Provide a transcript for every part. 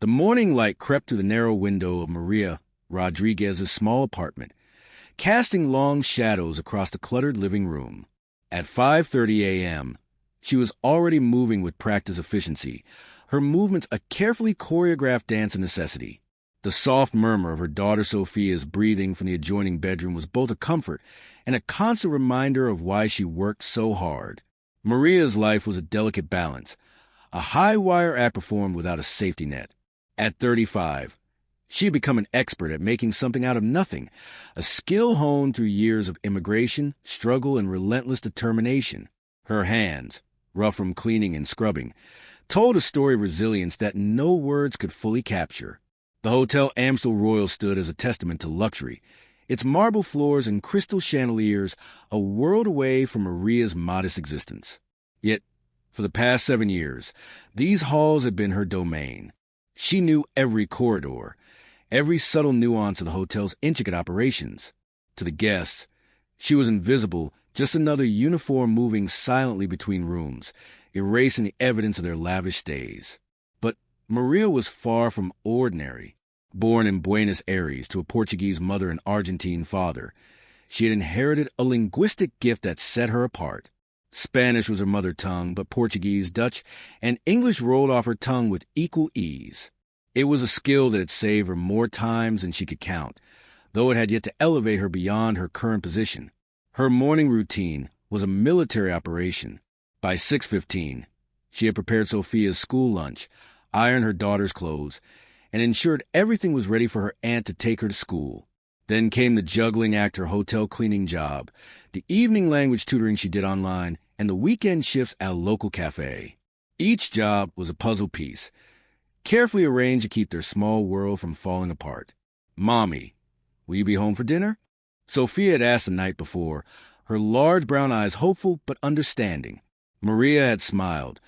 The morning light crept through the narrow window of Maria Rodriguez's small apartment, casting long shadows across the cluttered living room. At 5:30 a.m., she was already moving with practiced efficiency, her movements a carefully choreographed dance of necessity. The soft murmur of her daughter Sophia's breathing from the adjoining bedroom was both a comfort and a constant reminder of why she worked so hard. Maria's life was a delicate balance, a high-wire act performed without a safety net. At 35, she had become an expert at making something out of nothing, a skill honed through years of immigration, struggle, and relentless determination. Her hands, rough from cleaning and scrubbing, told a story of resilience that no words could fully capture. The Hotel Amstel Royal stood as a testament to luxury, its marble floors and crystal chandeliers a world away from Maria's modest existence. Yet, for the past 7 years, these halls had been her domain. She knew every corridor, every subtle nuance of the hotel's intricate operations. To the guests, she was invisible, just another uniform moving silently between rooms, erasing the evidence of their lavish stays. But Maria was far from ordinary. Born in Buenos Aires to a Portuguese mother and Argentine father, she had inherited a linguistic gift that set her apart. Spanish was her mother tongue, but Portuguese, Dutch, and English rolled off her tongue with equal ease. It was a skill that had saved her more times than she could count, though it had yet to elevate her beyond her current position. Her morning routine was a military operation. By 6:15, she had prepared Sophia's school lunch, ironed her daughter's clothes, and ensured everything was ready for her aunt to take her to school. Then came the juggling act, her hotel cleaning job, the evening language tutoring she did online, and the weekend shifts at a local cafe. Each job was a puzzle piece, carefully arranged to keep their small world from falling apart. "Mommy, will you be home for dinner?" Sophia had asked the night before, her large brown eyes hopeful but understanding. Maria had smiled,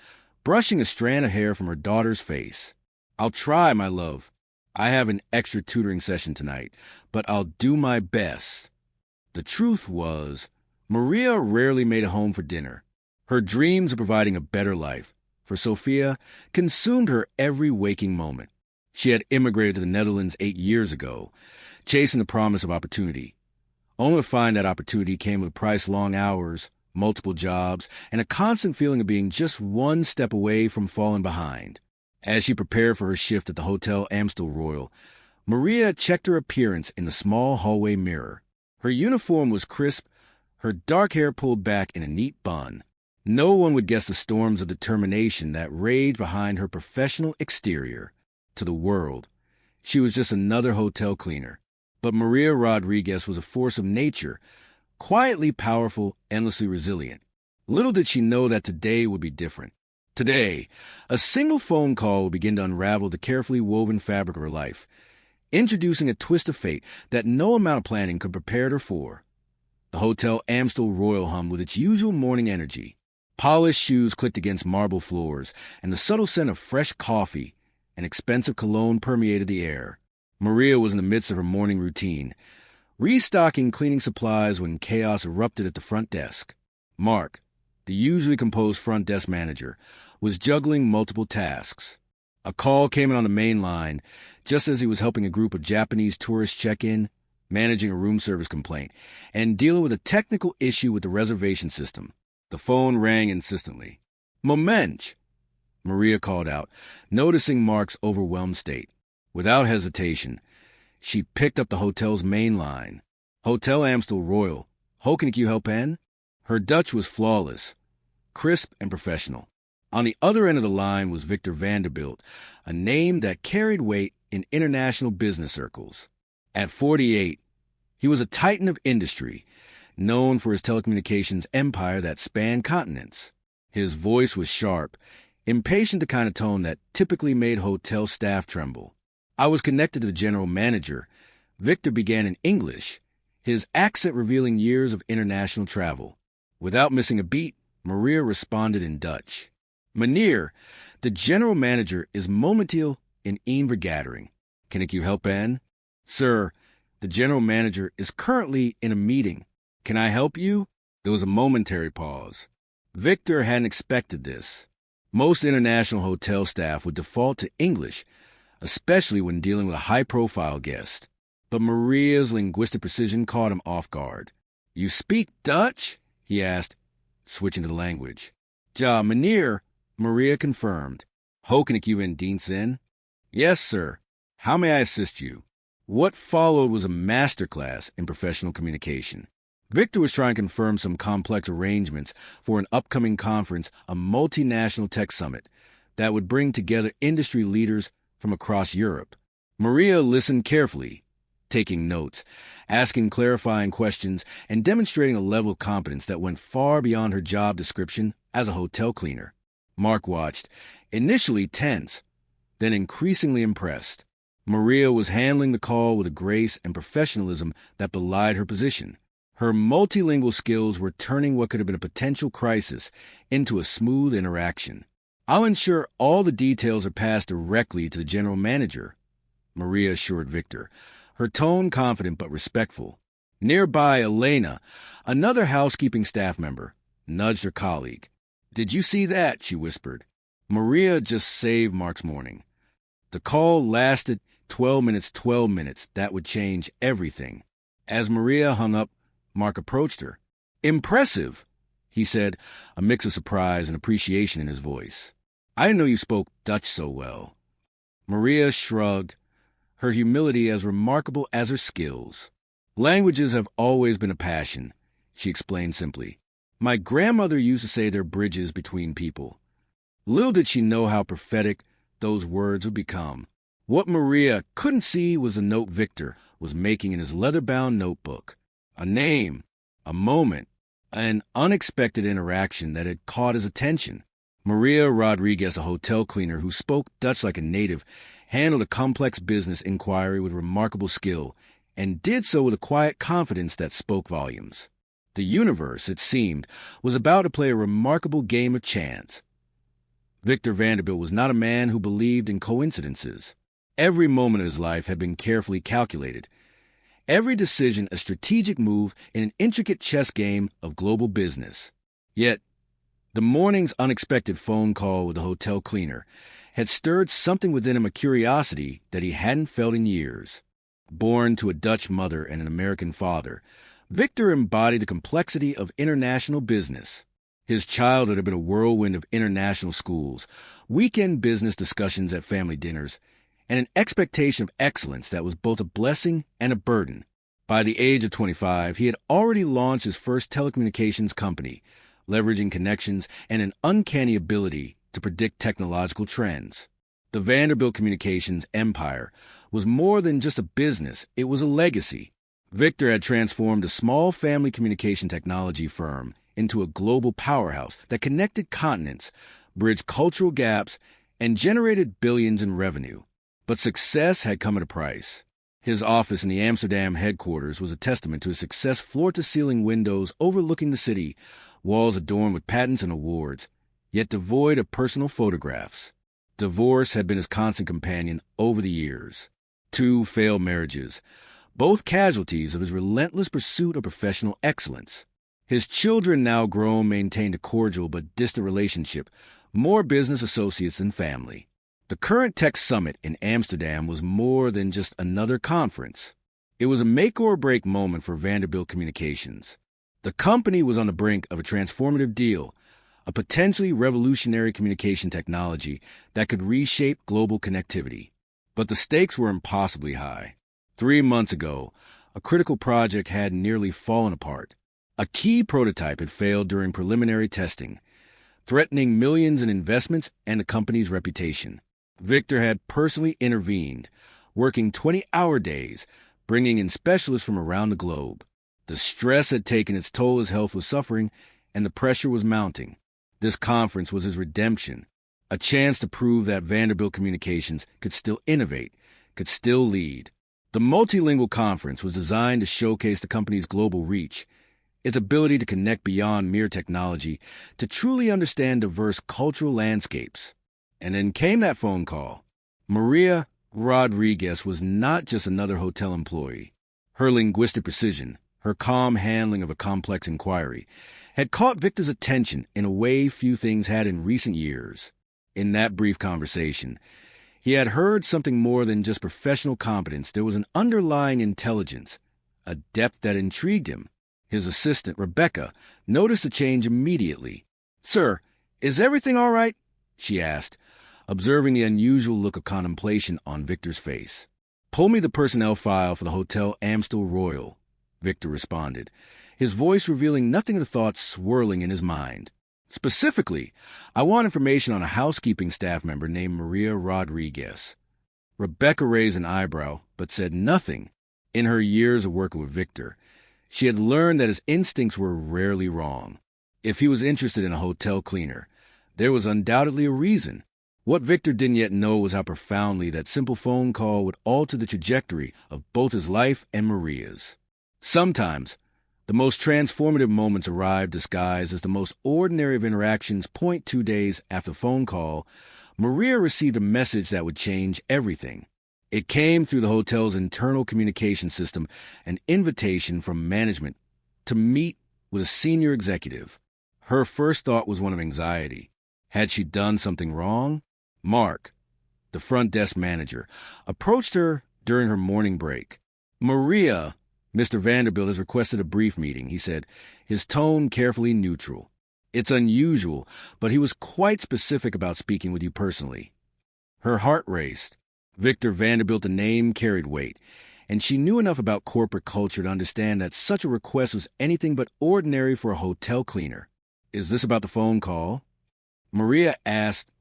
brushing a strand of hair from her daughter's face. "I'll try, my love. I have an extra tutoring session tonight, but I'll do my best." The truth was, Maria rarely made it home for dinner. Her dreams of providing a better life for Sophia consumed her every waking moment. She had immigrated to the Netherlands 8 years ago, chasing the promise of opportunity, only to find that opportunity came with a price: long hours, multiple jobs, and a constant feeling of being just one step away from falling behind. As she prepared for her shift at the Hotel Amstel Royal, Maria checked her appearance in the small hallway mirror. Her uniform was crisp, her dark hair pulled back in a neat bun. No one would guess the storms of determination that raged behind her professional exterior. To the world, she was just another hotel cleaner. But Maria Rodriguez was a force of nature, quietly powerful, endlessly resilient. Little did she know that today would be different. Today, a single phone call would begin to unravel the carefully woven fabric of her life, introducing a twist of fate that no amount of planning could prepare her for. The Hotel Amstel Royal hummed with its usual morning energy. Polished shoes clicked against marble floors, and the subtle scent of fresh coffee and expensive cologne permeated the air. Maria was in the midst of her morning routine, restocking cleaning supplies when chaos erupted at the front desk. Mark, the usually composed front desk manager, was juggling multiple tasks. A call came in on the main line just as he was helping a group of Japanese tourists check in, managing a room service complaint, and dealing with a technical issue with the reservation system. The phone rang insistently. "Moment!" Maria called out, noticing Mark's overwhelmed state. Without hesitation, she picked up the hotel's main line. "Hotel Amstel Royal. How can you help in?" Her Dutch was flawless, crisp and professional. On the other end of the line was Victor Vanderbilt, a name that carried weight in international business circles. At 48, he was a titan of industry, known for his telecommunications empire that spanned continents. His voice was sharp, impatient, the kind of tone that typically made hotel staff tremble. I was connected to the general manager. Victor began in English, his accent revealing years of international travel. Without missing a beat, Maria responded in Dutch. "Meneer, the general manager is momenteel in een vergadering. Can ik u helpen?" "Sir, the general manager is currently in a meeting. Can I help you?" There was a momentary pause. Victor hadn't expected this. Most international hotel staff would default to English, especially when dealing with a high-profile guest. But Maria's linguistic precision caught him off guard. "You speak Dutch?" he asked, switching to the language. "Ja, meneer," Maria confirmed. "Hoe kan ik u in dienst zijn?" "Yes, sir. How may I assist you?" What followed was a masterclass in professional communication. Victor was trying to confirm some complex arrangements for an upcoming conference, a multinational tech summit, that would bring together industry leaders from across Europe. Maria listened carefully, taking notes, asking clarifying questions, and demonstrating a level of competence that went far beyond her job description as a hotel cleaner. Mark watched, initially tense, then increasingly impressed. Maria was handling the call with a grace and professionalism that belied her position. Her multilingual skills were turning what could have been a potential crisis into a smooth interaction. "I'll ensure all the details are passed directly to the general manager," Maria assured Victor, her tone confident but respectful. Nearby, Elena, another housekeeping staff member, nudged her colleague. "Did you see that?" she whispered. Maria just saved Mark's morning. The call lasted 12 minutes. That would change everything. As Maria hung up, Mark approached her. "Impressive," he said, a mix of surprise and appreciation in his voice. "I didn't know you spoke Dutch so well." Maria shrugged, her humility as remarkable as her skills. "Languages have always been a passion," she explained simply. "My grandmother used to say they're bridges between people." Little did she know how prophetic those words would become. What Maria couldn't see was the note Victor was making in his leather-bound notebook. A name, a moment, an unexpected interaction that had caught his attention. Maria Rodriguez, a hotel cleaner who spoke Dutch like a native, handled a complex business inquiry with remarkable skill, and did so with a quiet confidence that spoke volumes. The universe, it seemed, was about to play a remarkable game of chance. Victor Vanderbilt was not a man who believed in coincidences. Every moment of his life had been carefully calculated. Every decision a strategic move in an intricate chess game of global business. Yet, the morning's unexpected phone call with the hotel cleaner had stirred something within him, a curiosity that he hadn't felt in years. Born to a Dutch mother and an American father, Victor embodied the complexity of international business. His childhood had been a whirlwind of international schools, weekend business discussions at family dinners, and an expectation of excellence that was both a blessing and a burden. By the age of 25, he had already launched his first telecommunications company, leveraging connections and an uncanny ability to predict technological trends. The Vanderbilt Communications empire was more than just a business, it was a legacy. Victor had transformed a small family communication technology firm into a global powerhouse that connected continents, bridged cultural gaps, and generated billions in revenue. But success had come at a price. His office in the Amsterdam headquarters was a testament to his success, floor-to-ceiling windows overlooking the city, walls adorned with patents and awards, yet devoid of personal photographs. Divorce had been his constant companion over the years. 2 failed marriages, both casualties of his relentless pursuit of professional excellence. His children, now grown, maintained a cordial but distant relationship, more business associates than family. The current tech summit in Amsterdam was more than just another conference. It was a make-or-break moment for Vanderbilt Communications. The company was on the brink of a transformative deal, a potentially revolutionary communication technology that could reshape global connectivity. But the stakes were impossibly high. 3 months ago, a critical project had nearly fallen apart. A key prototype had failed during preliminary testing, threatening millions in investments and the company's reputation. Victor had personally intervened, working 20-hour days, bringing in specialists from around the globe. The stress had taken its toll, his health was suffering, and the pressure was mounting. This conference was his redemption, a chance to prove that Vanderbilt Communications could still innovate, could still lead. The Multilingual conference was designed to showcase the company's global reach, its ability to connect beyond mere technology, to truly understand diverse cultural landscapes. And then came that phone call. Maria Rodriguez was not just another hotel employee. Her linguistic precision, her calm handling of a complex inquiry, had caught Victor's attention in a way few things had in recent years. In that brief conversation, He had heard something more than just professional competence. There was an underlying intelligence, a depth that intrigued him. His assistant, Rebecca, noticed the change immediately. "Sir, is everything all right?" she asked, observing the unusual look of contemplation on Victor's face. "Pull me the personnel file for the Hotel Amstel Royal," Victor responded, his voice revealing nothing of the thoughts swirling in his mind. "Specifically, I want information on a housekeeping staff member named Maria Rodriguez." Rebecca raised an eyebrow, but said nothing. In her years of working with Victor, she had learned that his instincts were rarely wrong. If he was interested in a hotel cleaner, there was undoubtedly a reason. What Victor didn't yet know was how profoundly that simple phone call would alter the trajectory of both his life and Maria's. Sometimes, the most transformative moments arrive disguised as the most ordinary of interactions. 2 days after the phone call, Maria received a message that would change everything. It came through the hotel's internal communication system, an invitation from management to meet with a senior executive. Her first thought was one of anxiety. Had she done something wrong? Mark, the front desk manager, approached her during her morning break. "Maria, Mr. Vanderbilt has requested a brief meeting," he said, his tone carefully neutral. "It's unusual, but he was quite specific about speaking with you personally." Her heart raced. Victor Vanderbilt, the name, carried weight, and she knew enough about corporate culture to understand that such a request was anything but ordinary for a hotel cleaner. "Is this about the phone call?" Maria asked,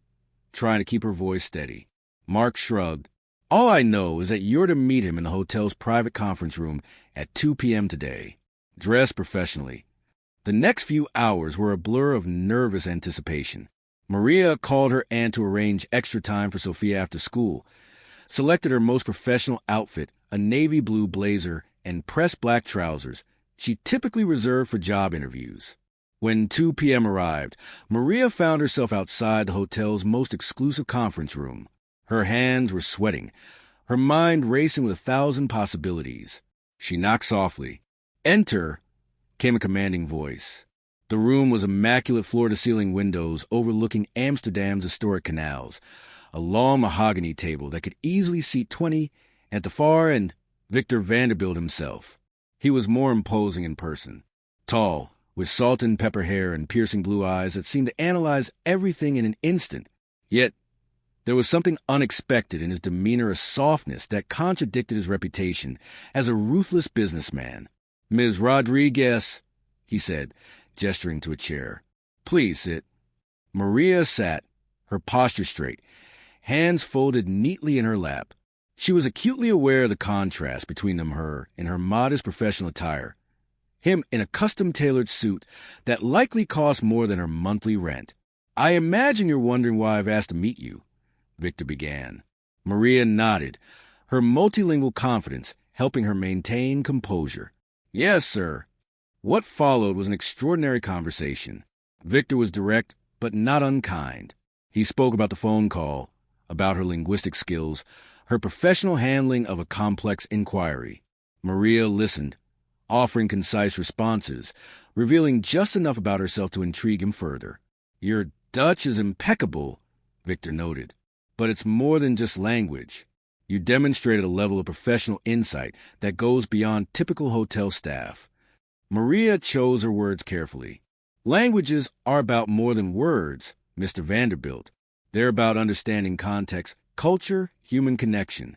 trying to keep her voice steady. Mark shrugged. "All I know is that you're to meet him in the hotel's private conference room at 2 p.m. today. Dress professionally." The next few hours were a blur of nervous anticipation. Maria called her aunt to arrange extra time for Sophia after school, selected her most professional outfit, a navy blue blazer and pressed black trousers she typically reserved for job interviews. When 2 p.m. arrived, Maria found herself outside the hotel's most exclusive conference room. Her hands were sweating, her mind racing with 1,000 possibilities. She knocked softly. "Enter," came a commanding voice. The room was immaculate floor-to-ceiling windows overlooking Amsterdam's historic canals, a long mahogany table that could easily seat 20, at the far end, Victor Vanderbilt himself. He was more imposing in person. Tall, with salt and pepper hair and piercing blue eyes that seemed to analyze everything in an instant. Yet, there was something unexpected in his demeanor, a softness that contradicted his reputation as a ruthless businessman. "Ms. Rodriguez," he said, gesturing to a chair. "Please sit." Maria sat, her posture straight, hands folded neatly in her lap. She was acutely aware of the contrast between her in her modest professional attire, him in a custom-tailored suit that likely cost more than her monthly rent. "I imagine you're wondering why I've asked to meet you," Victor began. Maria nodded, her multilingual confidence helping her maintain composure. "Yes, sir." What followed was an extraordinary conversation. Victor was direct, but not unkind. He spoke about the phone call, about her linguistic skills, her professional handling of a complex inquiry. Maria listened, offering concise responses, revealing just enough about herself to intrigue him further. "Your Dutch is impeccable," Victor noted. "But it's more than just language. You demonstrated a level of professional insight that goes beyond typical hotel staff." Maria chose her words carefully. "Languages are about more than words, Mr. Vanderbilt. They're about understanding context, culture, human connection."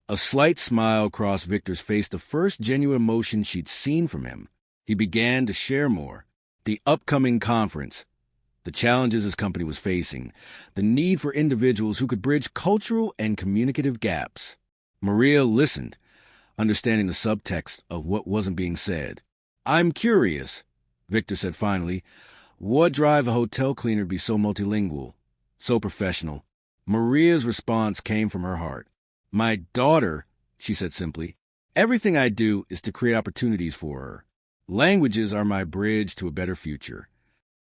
A slight smile crossed Victor's face, the first genuine emotion she'd seen from him. He began to share more. The upcoming conference, the challenges his company was facing, the need for individuals who could bridge cultural and communicative gaps. Maria listened, understanding the subtext of what wasn't being said. "I'm curious," Victor said finally, "what drive a hotel cleaner to be so multilingual, so professional?" Maria's response came from her heart. "My daughter," she said simply. "Everything I do is to create opportunities for her. Languages are my bridge to a better future."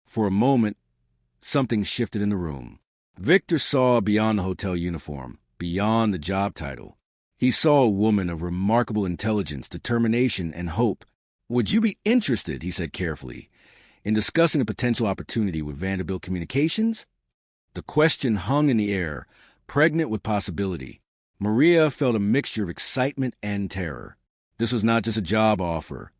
For a moment, something shifted in the room. Victor saw beyond the hotel uniform, beyond the job title. He saw a woman of remarkable intelligence, determination, and hope. "Would you be interested," he said carefully, "in discussing a potential opportunity with Vanderbilt Communications?" The question hung in the air, pregnant with possibility. Maria felt a mixture of excitement and terror. This was not just a job offer.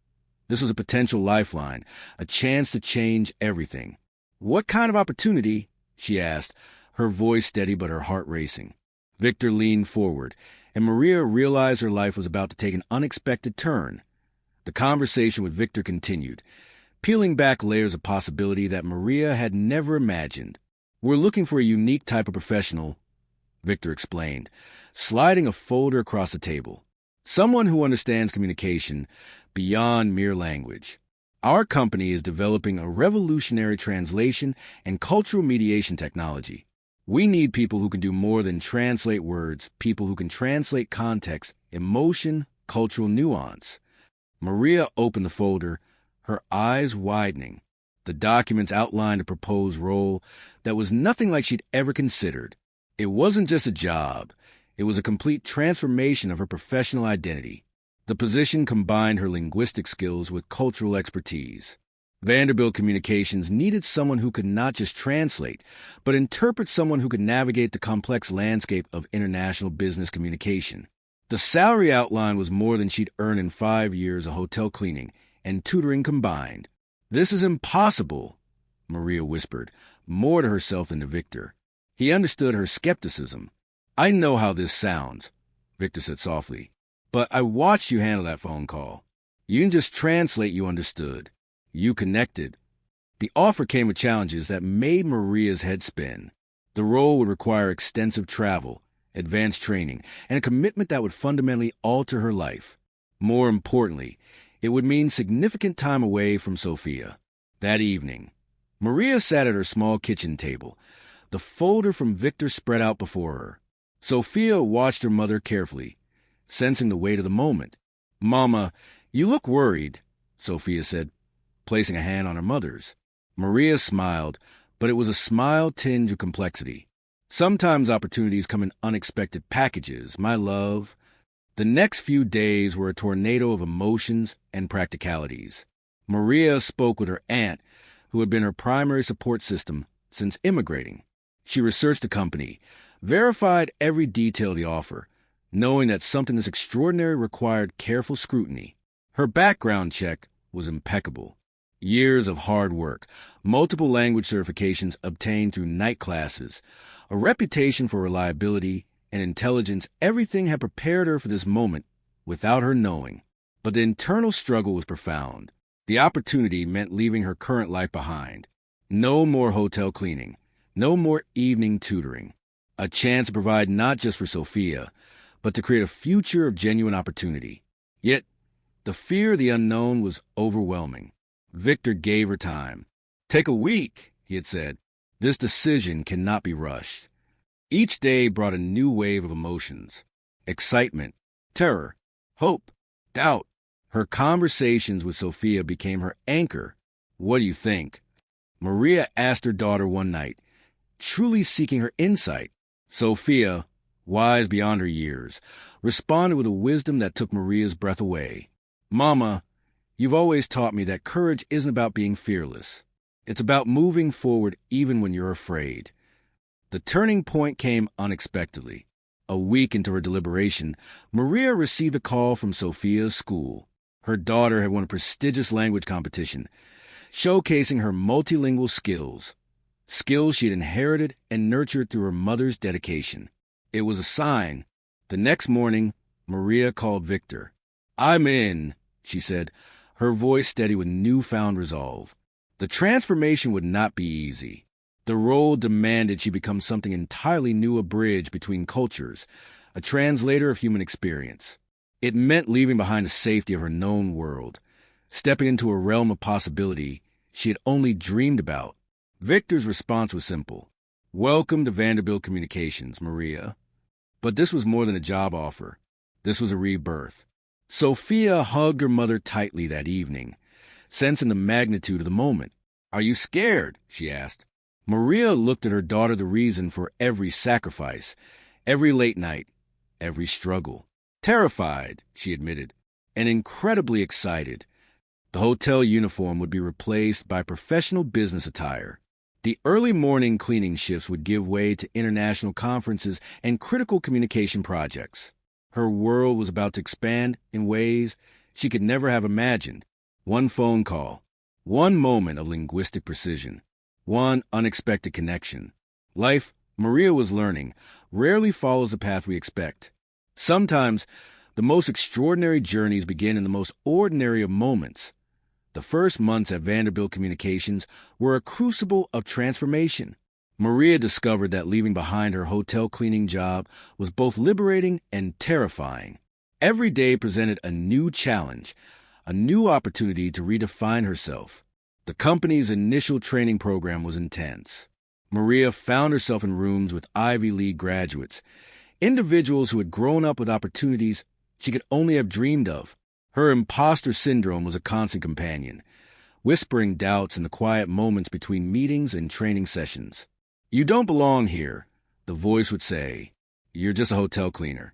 This was a potential lifeline, a chance to change everything. "What kind of opportunity?" she asked, her voice steady but her heart racing. Victor leaned forward, and Maria realized her life was about to take an unexpected turn. The conversation with Victor continued, peeling back layers of possibility that Maria had never imagined. "We're looking for a unique type of professional," Victor explained, sliding a folder across the table. "Someone who understands communication beyond mere language. Our company is developing a revolutionary translation and cultural mediation technology. We need people who can do more than translate words, people who can translate context, emotion, cultural nuance." Maria opened the folder, her eyes widening. The documents outlined a proposed role that was nothing like she'd ever considered. It wasn't just a job. It was a complete transformation of her professional identity. The position combined her linguistic skills with cultural expertise. Vanderbilt Communications needed someone who could not just translate, but interpret, someone who could navigate the complex landscape of international business communication. The salary outline was more than she'd earned in 5 years of hotel cleaning and tutoring combined. "This is impossible," Maria whispered, more to herself than to Victor. He understood her skepticism. "I know how this sounds," Victor said softly, "but I watched you handle that phone call. You didn't just translate, you understood. You connected." The offer came with challenges that made Maria's head spin. The role would require extensive travel, advanced training, and a commitment that would fundamentally alter her life. More importantly, it would mean significant time away from Sophia. That evening, Maria sat at her small kitchen table, the folder from Victor spread out before her. Sophia watched her mother carefully, sensing the weight of the moment. "Mama, you look worried," Sophia said, placing a hand on her mother's. Maria smiled, but it was a smile tinged with complexity. "Sometimes opportunities come in unexpected packages, my love." The next few days were a tornado of emotions and practicalities. Maria spoke with her aunt, who had been her primary support system since immigrating. She researched the company, verified every detail of the offer, knowing that something this extraordinary required careful scrutiny. Her background check was impeccable. Years of hard work, multiple language certifications obtained through night classes, a reputation for reliability and intelligence, everything had prepared her for this moment without her knowing. But the internal struggle was profound. The opportunity meant leaving her current life behind. No more hotel cleaning, no more evening tutoring. A chance to provide not just for Sophia, but to create a future of genuine opportunity. Yet, the fear of the unknown was overwhelming. Victor gave her time. "Take a week," he had said. "This decision cannot be rushed." Each day brought a new wave of emotions. Excitement, terror, hope, doubt. Her conversations with Sophia became her anchor. "What do you think?" Maria asked her daughter one night, truly seeking her insight. Sophia, wise beyond her years, responded with a wisdom that took Maria's breath away. "Mama, you've always taught me that courage isn't about being fearless. It's about moving forward even when you're afraid." The turning point came unexpectedly. A week into her deliberation, Maria received a call from Sophia's school. Her daughter had won a prestigious language competition, showcasing her multilingual skills she had inherited and nurtured through her mother's dedication. It was a sign. The next morning, Maria called Victor. "I'm in," she said, her voice steady with newfound resolve. The transformation would not be easy. The role demanded she become something entirely new, a bridge between cultures, a translator of human experience. It meant leaving behind the safety of her known world, stepping into a realm of possibility she had only dreamed about. Victor's response was simple. "Welcome to Vanderbilt Communications, Maria." But this was more than a job offer. This was a rebirth. Sophia hugged her mother tightly that evening, sensing the magnitude of the moment. "Are you scared?" she asked. Maria looked at her daughter, the reason for every sacrifice, every late night, every struggle. "Terrified," she admitted, and incredibly excited. The hotel uniform would be replaced by professional business attire. The early morning cleaning shifts would give way to international conferences and critical communication projects. Her world was about to expand in ways she could never have imagined. One phone call, one moment of linguistic precision, one unexpected connection. Life, Maria was learning, rarely follows the path we expect. Sometimes, the most extraordinary journeys begin in the most ordinary of moments. The first months at Vanderbilt Communications were a crucible of transformation. Maria discovered that leaving behind her hotel cleaning job was both liberating and terrifying. Every day presented a new challenge, a new opportunity to redefine herself. The company's initial training program was intense. Maria found herself in rooms with Ivy League graduates, individuals who had grown up with opportunities she could only have dreamed of. Her imposter syndrome was a constant companion, whispering doubts in the quiet moments between meetings and training sessions. "You don't belong here," the voice would say. "You're just a hotel cleaner."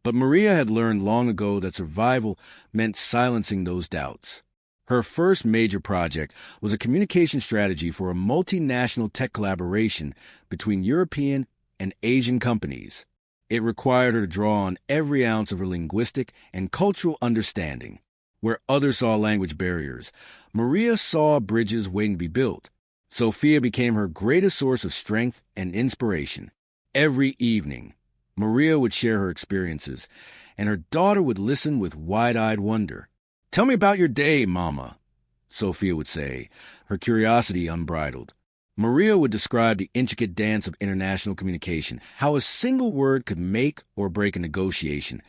But Maria had learned long ago that survival meant silencing those doubts. Her first major project was a communication strategy for a multinational tech collaboration between European and Asian companies. It required her to draw on every ounce of her linguistic and cultural understanding. Where others saw language barriers, Maria saw bridges waiting to be built. Sophia became her greatest source of strength and inspiration. Every evening, Maria would share her experiences, and her daughter would listen with wide-eyed wonder. "Tell me about your day, Mama," Sophia would say, her curiosity unbridled. Maria would describe the intricate dance of international communication, how a single word could make or break a negotiation,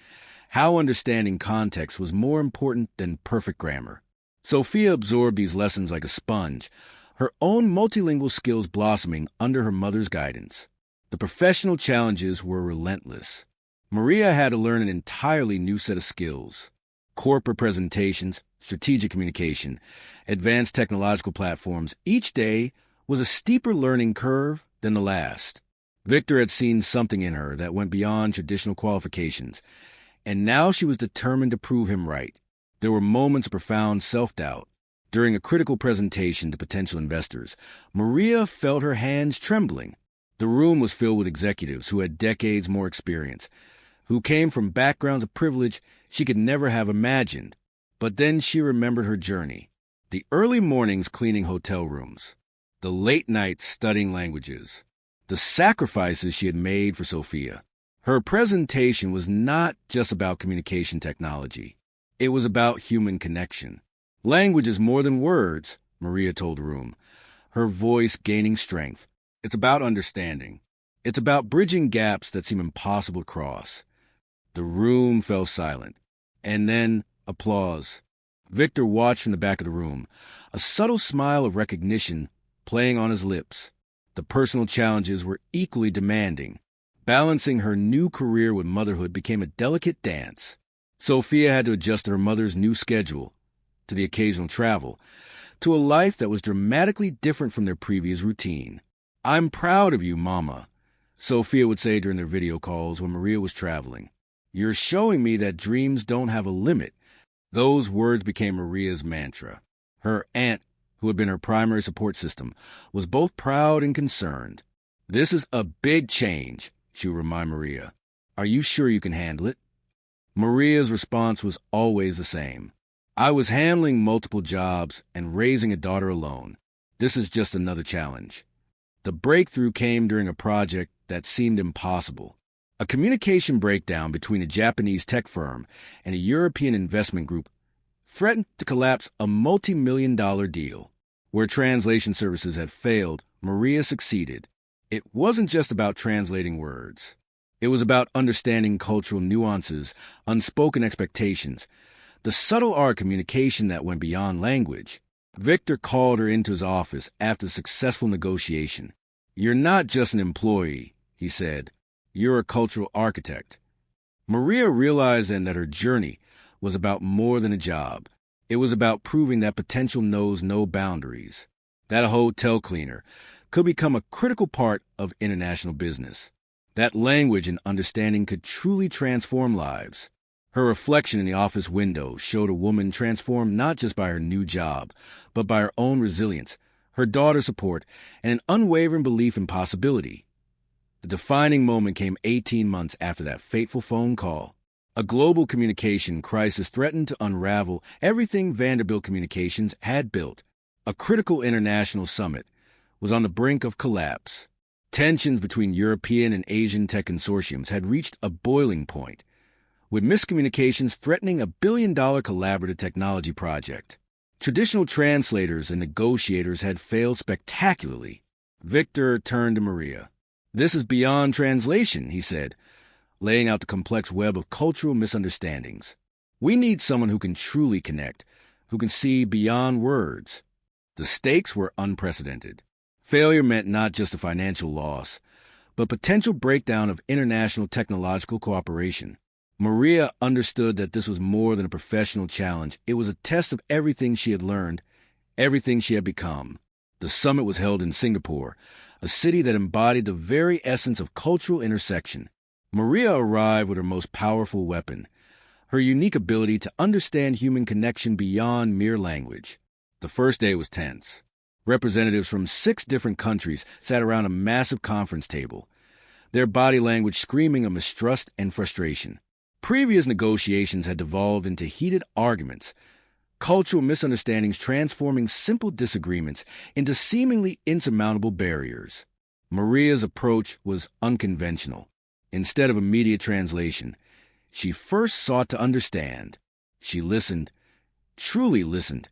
how understanding context was more important than perfect grammar. Sophia absorbed these lessons like a sponge, her own multilingual skills blossoming under her mother's guidance. The professional challenges were relentless. Maria had to learn an entirely new set of skills: corporate presentations, strategic communication, advanced technological platforms. Each day was a steeper learning curve than the last. Victor had seen something in her that went beyond traditional qualifications, and now she was determined to prove him right. There were moments of profound self-doubt. During a critical presentation to potential investors, Maria felt her hands trembling. The room was filled with executives who had decades more experience, who came from backgrounds of privilege she could never have imagined. But then she remembered her journey: the early mornings cleaning hotel rooms, the late nights studying languages, the sacrifices she had made for Sophia. Her presentation was not just about communication technology. It was about human connection. "Language is more than words," Maria told the room, her voice gaining strength. "It's about understanding. It's about bridging gaps that seem impossible to cross." The room fell silent. And then applause. Victor watched from the back of the room, a subtle smile of recognition playing on his lips. The personal challenges were equally demanding. Balancing her new career with motherhood became a delicate dance. Sophia had to adjust to her mother's new schedule, to the occasional travel, to a life that was dramatically different from their previous routine. "I'm proud of you, Mama," Sophia would say during their video calls when Maria was traveling. "You're showing me that dreams don't have a limit." Those words became Maria's mantra. Her aunt, who had been her primary support system, was both proud and concerned. "This is a big change," she would remind Maria. "Are you sure you can handle it?" Maria's response was always the same: "I was handling multiple jobs and raising a daughter alone. This is just another challenge." The breakthrough came during a project that seemed impossible. A communication breakdown between a Japanese tech firm and a European investment group threatened to collapse a multi-million-dollar deal. Where translation services had failed, Maria succeeded. It wasn't just about translating words. It was about understanding cultural nuances, unspoken expectations, the subtle art of communication that went beyond language. Victor called her into his office after a successful negotiation. "You're not just an employee," he said. "You're a cultural architect." Maria realized then that her journey was about more than a job. It was about proving that potential knows no boundaries, that a hotel cleaner could become a critical part of international business, that language and understanding could truly transform lives. Her reflection in the office window showed a woman transformed not just by her new job, but by her own resilience, her daughter's support, and an unwavering belief in possibility. The defining moment came 18 months after that fateful phone call. A global communication crisis threatened to unravel everything Vanderbilt Communications had built. A critical international summit was on the brink of collapse. Tensions between European and Asian tech consortiums had reached a boiling point, with miscommunications threatening a billion-dollar collaborative technology project. Traditional translators and negotiators had failed spectacularly. Victor turned to Maria. "This is beyond translation," he said, laying out the complex web of cultural misunderstandings. "We need someone who can truly connect, who can see beyond words." The stakes were unprecedented. Failure meant not just a financial loss, but potential breakdown of international technological cooperation. Maria understood that this was more than a professional challenge. It was a test of everything she had learned, everything she had become. The summit was held in Singapore, a city that embodied the very essence of cultural intersection. Maria arrived with her most powerful weapon, her unique ability to understand human connection beyond mere language. The first day was tense. Representatives from 6 different countries sat around a massive conference table, their body language screaming of mistrust and frustration. Previous negotiations had devolved into heated arguments, cultural misunderstandings transforming simple disagreements into seemingly insurmountable barriers. Maria's approach was unconventional. Instead of immediate translation, she first sought to understand. She listened, truly listened,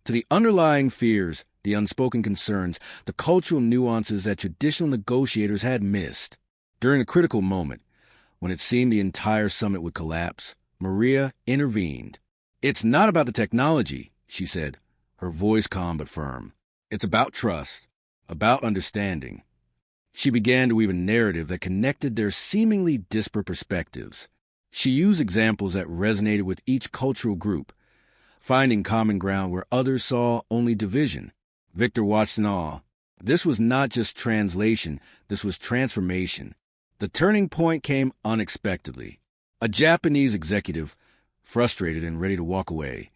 to the underlying fears, the unspoken concerns, the cultural nuances that traditional negotiators had missed. During a critical moment, when it seemed the entire summit would collapse, Maria intervened. "It's not about the technology," she said, her voice calm but firm. "It's about trust, about understanding." She began to weave a narrative that connected their seemingly disparate perspectives. She used examples that resonated with each cultural group, finding common ground where others saw only division. Victor watched in awe. This was not just translation, this was transformation. The turning point came unexpectedly. A Japanese executive, frustrated and ready to walk away,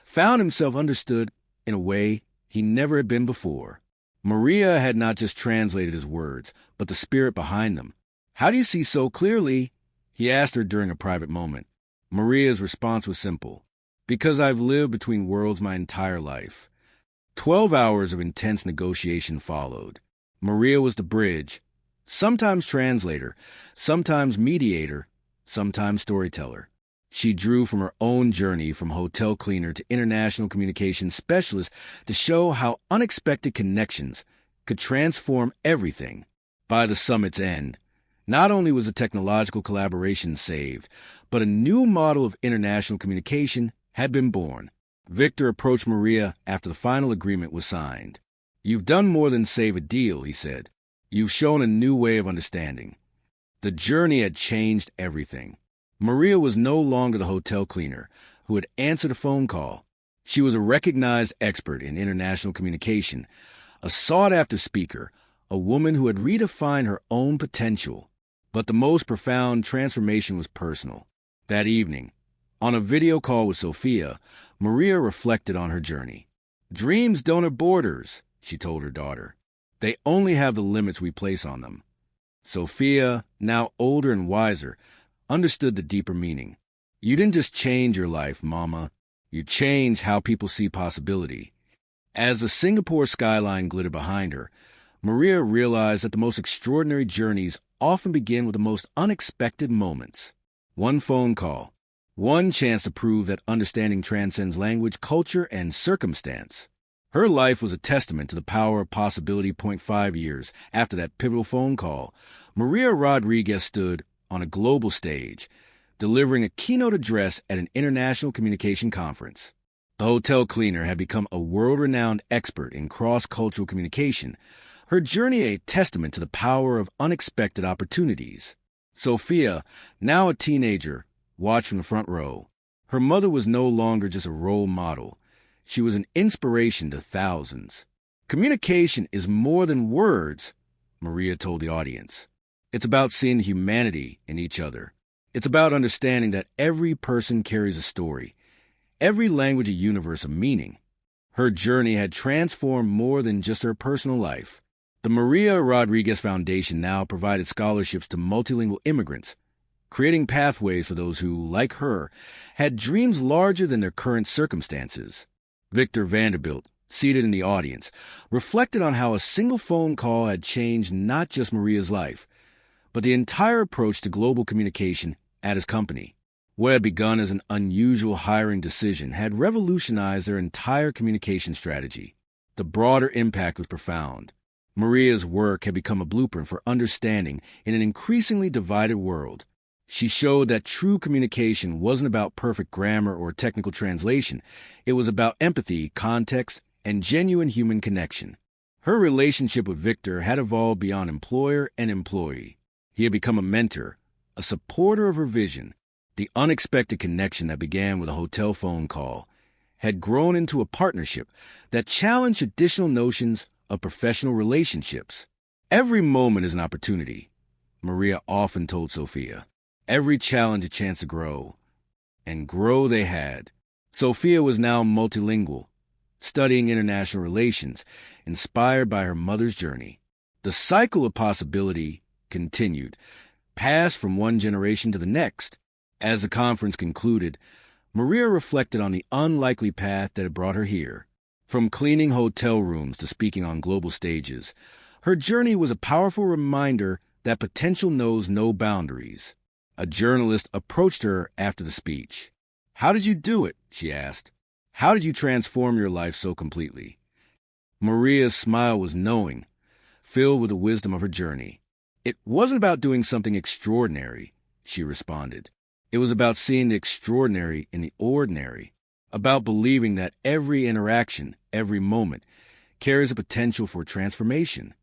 found himself understood in a way he never had been before. Maria had not just translated his words, but the spirit behind them. "How do you see so clearly?" he asked her during a private moment. Maria's response was simple. "Because I've lived between worlds my entire life." 12 hours of intense negotiation followed. Maria was the bridge, sometimes translator, sometimes mediator, sometimes storyteller. She drew from her own journey from hotel cleaner to international communications specialist to show how unexpected connections could transform everything. By the summit's end, not only was the technological collaboration saved, but a new model of international communication had been born. Victor approached Maria after the final agreement was signed. "You've done more than save a deal," he said. "You've shown a new way of understanding." The journey had changed everything. Maria was no longer the hotel cleaner who had answered a phone call. She was a recognized expert in international communication, a sought-after speaker, a woman who had redefined her own potential. But the most profound transformation was personal. That evening, on a video call with Sophia, Maria reflected on her journey. "Dreams don't have borders," she told her daughter. "They only have the limits we place on them." Sophia, now older and wiser, understood the deeper meaning. "You didn't just change your life, Mama. You changed how people see possibility." As the Singapore skyline glittered behind her, Maria realized that the most extraordinary journeys often begin with the most unexpected moments. One phone call, one chance to prove that understanding transcends language, culture, and circumstance. Her life was a testament to the power of possibility. 5 years after that pivotal phone call, Maria Rodriguez stood on a global stage, delivering a keynote address at an international communication conference. The hotel cleaner had become a world-renowned expert in cross-cultural communication, her journey a testament to the power of unexpected opportunities. Sophia, now a teenager, watched from the front row. Her mother was no longer just a role model. She was an inspiration to thousands. "Communication is more than words," Maria told the audience. "It's about seeing humanity in each other. It's about understanding that every person carries a story, every language a universe of meaning." Her journey had transformed more than just her personal life. The Maria Rodriguez Foundation now provided scholarships to multilingual immigrants, creating pathways for those who, like her, had dreams larger than their current circumstances. Victor Vanderbilt, seated in the audience, reflected on how a single phone call had changed not just Maria's life, but the entire approach to global communication at his company. What had begun as an unusual hiring decision had revolutionized their entire communication strategy. The broader impact was profound. Maria's work had become a blueprint for understanding in an increasingly divided world. She showed that true communication wasn't about perfect grammar or technical translation. It was about empathy, context, and genuine human connection. Her relationship with Victor had evolved beyond employer and employee. He had become a mentor, a supporter of her vision. The unexpected connection that began with a hotel phone call had grown into a partnership that challenged traditional notions of professional relationships. Every moment is an opportunity, Maria often told Sophia. Every challenge a chance to grow. And grow they had. Sophia was now multilingual, studying international relations, inspired by her mother's journey. The cycle of possibility continued, passed from one generation to the next. As the conference concluded, Maria reflected on the unlikely path that had brought her here. From cleaning hotel rooms to speaking on global stages, her journey was a powerful reminder that potential knows no boundaries. A journalist approached her after the speech. "How did you do it?" she asked. "How did you transform your life so completely?" Maria's smile was knowing, filled with the wisdom of her journey. "It wasn't about doing something extraordinary," she responded. "It was about seeing the extraordinary in the ordinary, about believing that every interaction, every moment, carries a potential for transformation."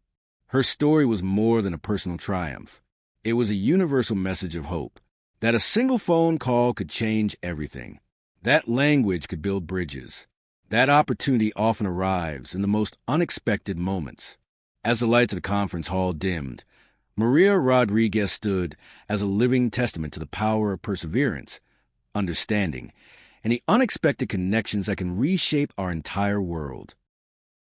Her story was more than a personal triumph. It was a universal message of hope, that a single phone call could change everything, that language could build bridges, that opportunity often arrives in the most unexpected moments. As the lights of the conference hall dimmed, Maria Rodriguez stood as a living testament to the power of perseverance, understanding, and the unexpected connections that can reshape our entire world.